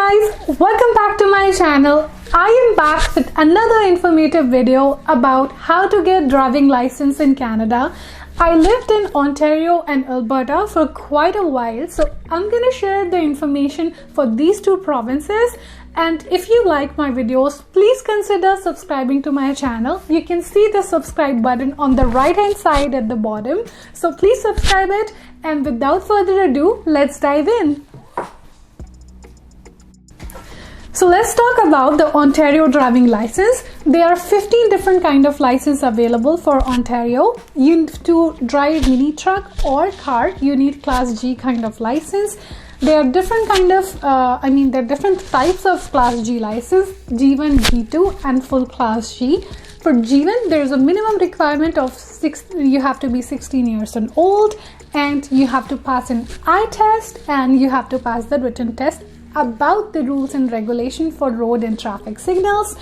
guys, welcome back to my channel. I am back with another informative video about how to get driving license in Canada. I lived in Ontario and Alberta for quite a while, so I'm gonna share the information for these two provinces. And if you like my videos, please consider subscribing to my channel. You can see the subscribe button on the right hand side at the bottom, so please subscribe it. And without further ado, let's dive in. So let's talk about the Ontario driving license. There are 15 different kind of license available for Ontario. You need to drive mini truck or car, you need class G kind of license. There are different kind of, there are different types of class G license, G1, G2 and full class G. For G1, there is a minimum requirement of you have to be 16 years and old, and you have to pass an eye test, and you have to pass the written test about the rules and regulation for road and traffic signals.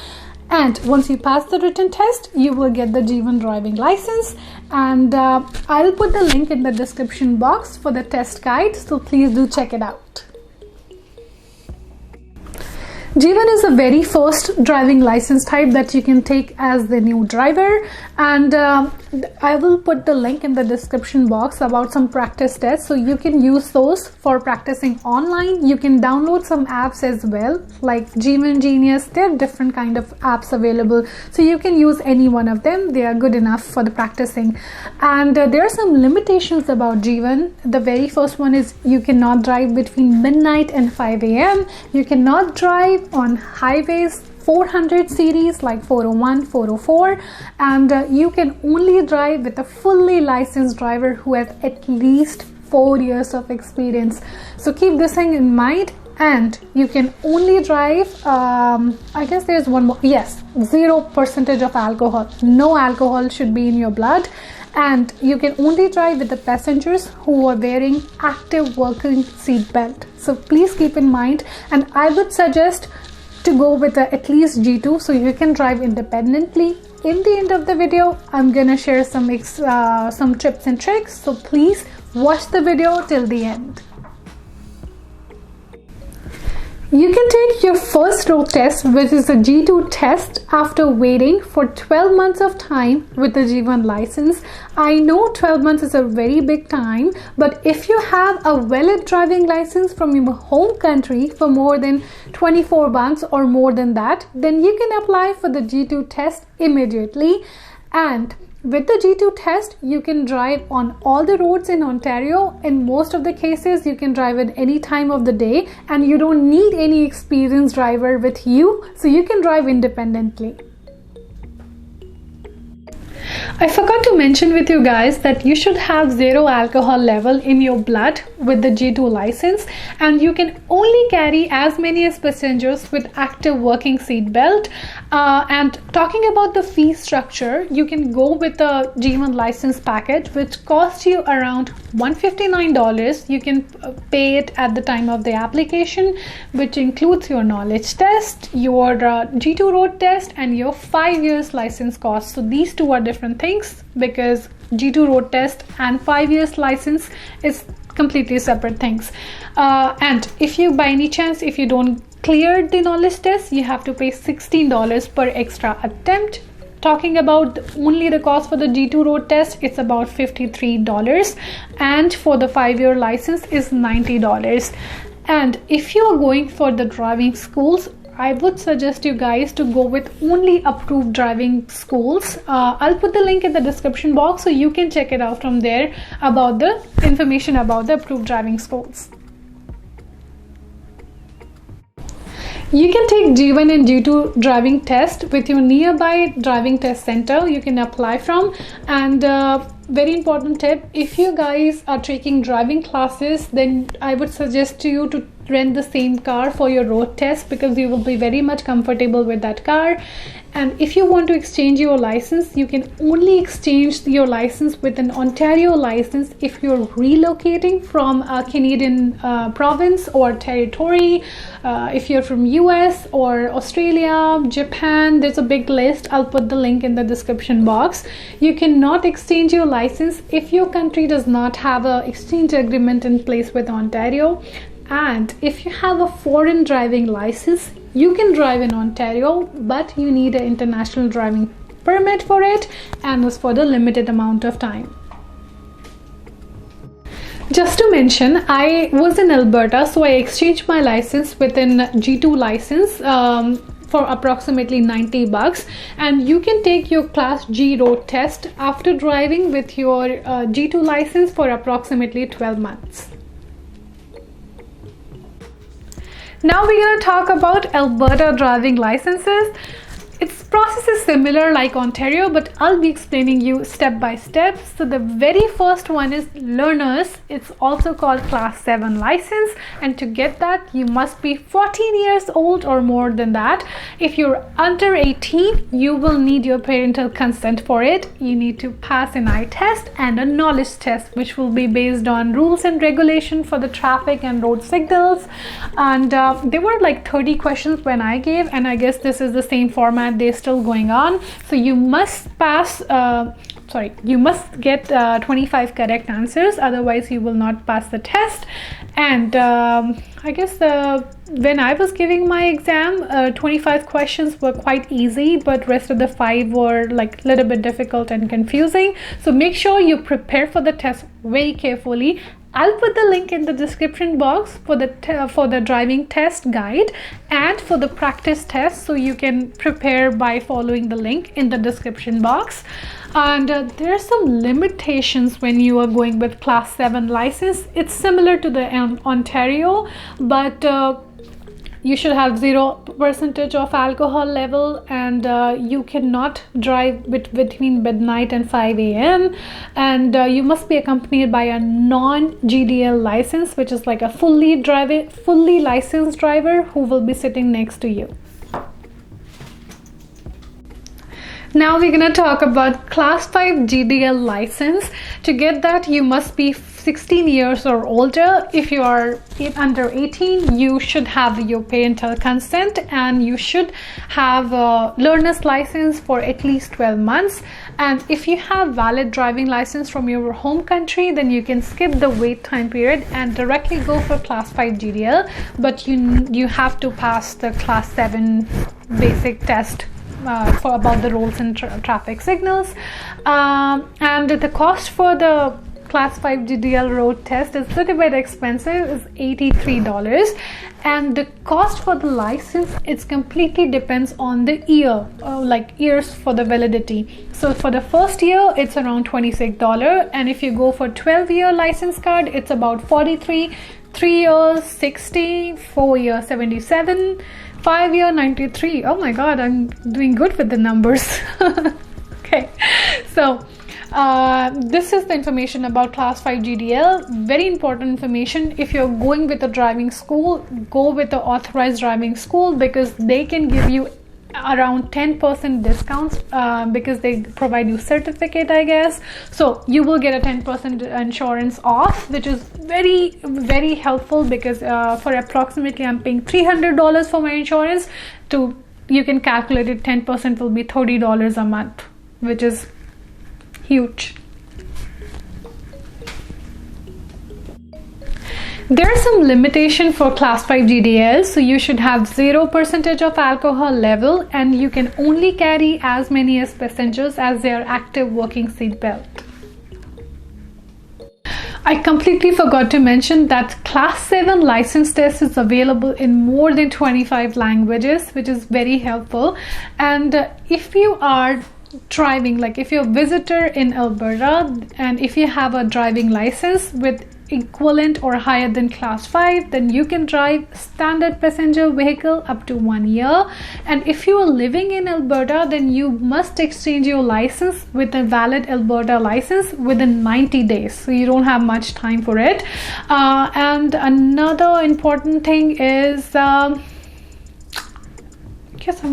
And once you pass the written test, you will get the G1 driving license. And I'll put the link in the description box for the test guide, so please do check it out. G1 is the very first driving license type that you can take as the new driver, and I will put the link in the description box about some practice tests, so you can use those for practicing online. You can download some apps as well, like G1 Genius. There are different kind of apps available, so you can use any one of them. They are good enough for the practicing. And there are some limitations about G1. The very first one is you cannot drive between midnight and 5 a.m. You cannot drive on highways 400 series like 401, 404, and you can only drive with a fully licensed driver who has at least 4 years of experience. So keep this thing in mind. And you can only drive, I guess there's one more, yes, 0% of alcohol. No alcohol should be in your blood. And you can only drive with the passengers who are wearing active working seat belt. So please keep in mind, and I would suggest to go with at least G2 so you can drive independently. In the end of the video, I'm gonna share some tips and tricks, so please watch the video till the end. You can take your first road test, which is a G2 test, after waiting for 12 months of time with the G1 license. I know 12 months is a very big time, but if you have a valid driving license from your home country for more than 24 months or more than that, then you can apply for the G2 test immediately. And with the G2 test, you can drive on all the roads in Ontario. In most of the cases, you can drive at any time of the day, and you don't need any experienced driver with you, so you can drive independently. I forgot to mention with you guys that you should have 0 alcohol level in your blood with the G2 license, and you can only carry as many as passengers with active working seat belt. And talking about the fee structure, you can go with the G1 license package, which costs you around $159. You can pay it at the time of the application, which includes your knowledge test, your G2 road test, and your 5 years license cost. So these two are different things, because G2 road test and 5 years license is completely separate things. And if you, by any chance, if you don't clear the knowledge test, you have to pay $16 per extra attempt. Talking about only the cost for the G2 road test, it's about $53, and for the 5-year license is $90. And if you are going for the driving schools, I would suggest you guys to go with only approved driving schools. I'll put the link in the description box so you can check it out from there about the information about the approved driving schools. You can take G1 and G2 driving test with your nearby driving test center you can apply from. And very important tip, if you guys are taking driving classes, then I would suggest to you to rent the same car for your road test, because you will be very much comfortable with that car. And if you want to exchange your license, you can only exchange your license with an Ontario license if you're relocating from a Canadian province or territory. If you're from US or Australia, Japan, there's a big list. I'll put the link in the description box. You cannot exchange your license if your country does not have an exchange agreement in place with Ontario. And if you have a foreign driving license, you can drive in Ontario, but you need an international driving permit for it, and it's for the limited amount of time. Just to mention, I was in Alberta, so I exchanged my license with an G2 license for approximately $90, and you can take your Class G road test after driving with your G2 license for approximately 12 months. Now we're going to talk about Alberta driving licenses. Its process is similar like Ontario, but I'll be explaining you step by step. So the very first one is learners. It's also called Class 7 license, and to get that you must be 14 years old or more than that. If you're under 18, you will need your parental consent for it. You need to pass an eye test and a knowledge test, which will be based on rules and regulation for the traffic and road signals. And there were like 30 questions when I gave, and I guess this is the same format they're still going on. So you must pass you must get 25 correct answers, otherwise you will not pass the test. And I guess when I was giving my exam, 25 questions were quite easy, but rest of the 5 were like a little bit difficult and confusing. So make sure you prepare for the test very carefully. I'll put the link in the description box for the driving test guide and for the practice test, so you can prepare by following the link in the description box. And there are some limitations when you are going with Class 7 license. It's similar to the Ontario, but you should have 0% of alcohol level, and you cannot drive between midnight and 5 a.m. and you must be accompanied by a non-GDL license, which is like a fully licensed driver who will be sitting next to you. Now we're going to talk about Class 5 GDL license. To get that, you must be 16 years or older. If you are under 18, you should have your parental consent, and you should have a learner's license for at least 12 months. And if you have valid driving license from your home country, then you can skip the wait time period and directly go for Class 5 GDL. But you have to pass the Class 7 basic test for about the rules and traffic signals. And the cost for the Class 5 GDL road test is a little bit expensive, is $83. And the cost for the license, it's completely depends on the year, like years for the validity. So for the first year, it's around $26, and if you go for 12-year license card, it's about $43. 3 years 60, 4 years 77, 5 year 93. Oh my god, I'm doing good with the numbers. Okay, so this is the information about Class 5 GDL. Very important information. If you're going with a driving school, go with the authorized driving school, because they can give you around 10% discounts because they provide you certificate, I guess. So you will get a 10% insurance off, which is very, very helpful, because for approximately I'm paying $300 for my insurance. You can calculate it, 10% will be $30 a month, which is huge. There are some limitations for Class 5 GDL, so you should have 0% of alcohol level, and you can only carry as many as passengers as their active working seat belt. I completely forgot to mention that Class 7 license test is available in more than 25 languages, which is very helpful. And if you are driving, like if you're a visitor in Alberta, and if you have a driving license with equivalent or higher than Class 5, then you can drive standard passenger vehicle up to 1 year. And if you are living in Alberta, then you must exchange your license with a valid Alberta license within 90 days, so you don't have much time for it. And another important thing is I'm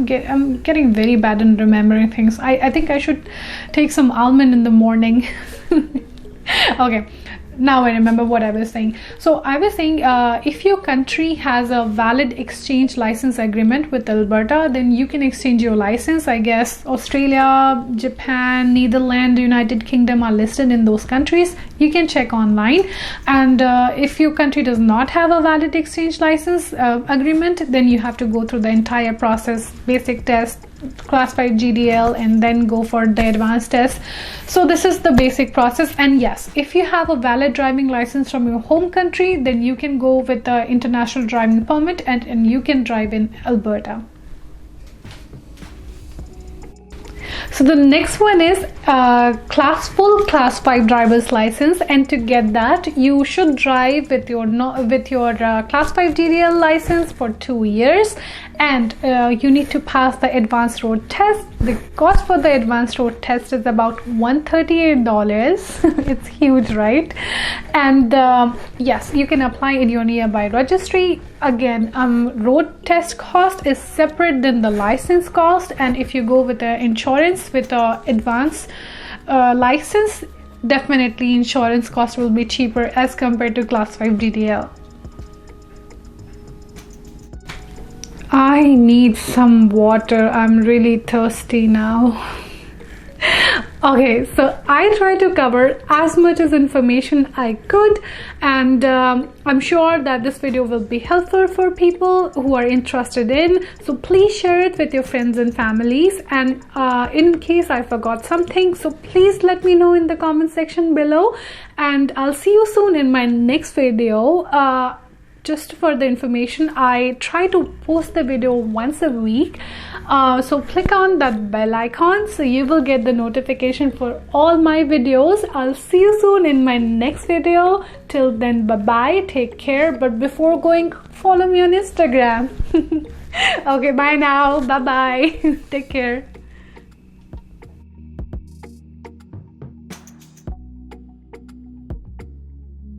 getting very bad in remembering things. I think I should take some almond in the morning. Okay, now I remember what I was saying. So I was saying, if your country has a valid exchange license agreement with Alberta, then you can exchange your license. I guess Australia, Japan, Netherlands, United Kingdom are listed in those countries. You can check online, and if your country does not have a valid exchange license agreement, then you have to go through the entire process, basic test, class 5 GDL, and then go for the advanced test. So this is the basic process. And yes, if you have a valid driving license from your home country, then you can go with the international driving permit, and you can drive in Alberta. So the next one is full class 5 driver's license, and to get that you should drive with your class 5 GDL license for 2 years, and you need to pass the advanced road test. The cost for the advanced road test is about $138. It's huge, right? And yes, you can apply in your nearby registry. Again, road test cost is separate than the license cost, and if you go with the insurance with the advanced license, definitely insurance cost will be cheaper as compared to class 5 GDL. I need some water. I'm really thirsty now. Okay, so I tried to cover as much as information I could, and I'm sure that this video will be helpful for people who are interested in. So please share it with your friends and families, and in case I forgot something, so please let me know in the comment section below, and I'll see you soon in my next video. Just for the information, I try to post the video once a week, so click on that bell icon so you will get the notification for all my videos. I'll see you soon in my next video. Till then, bye bye, take care. But before going, follow me on Instagram. Okay, bye now, bye bye. Take care.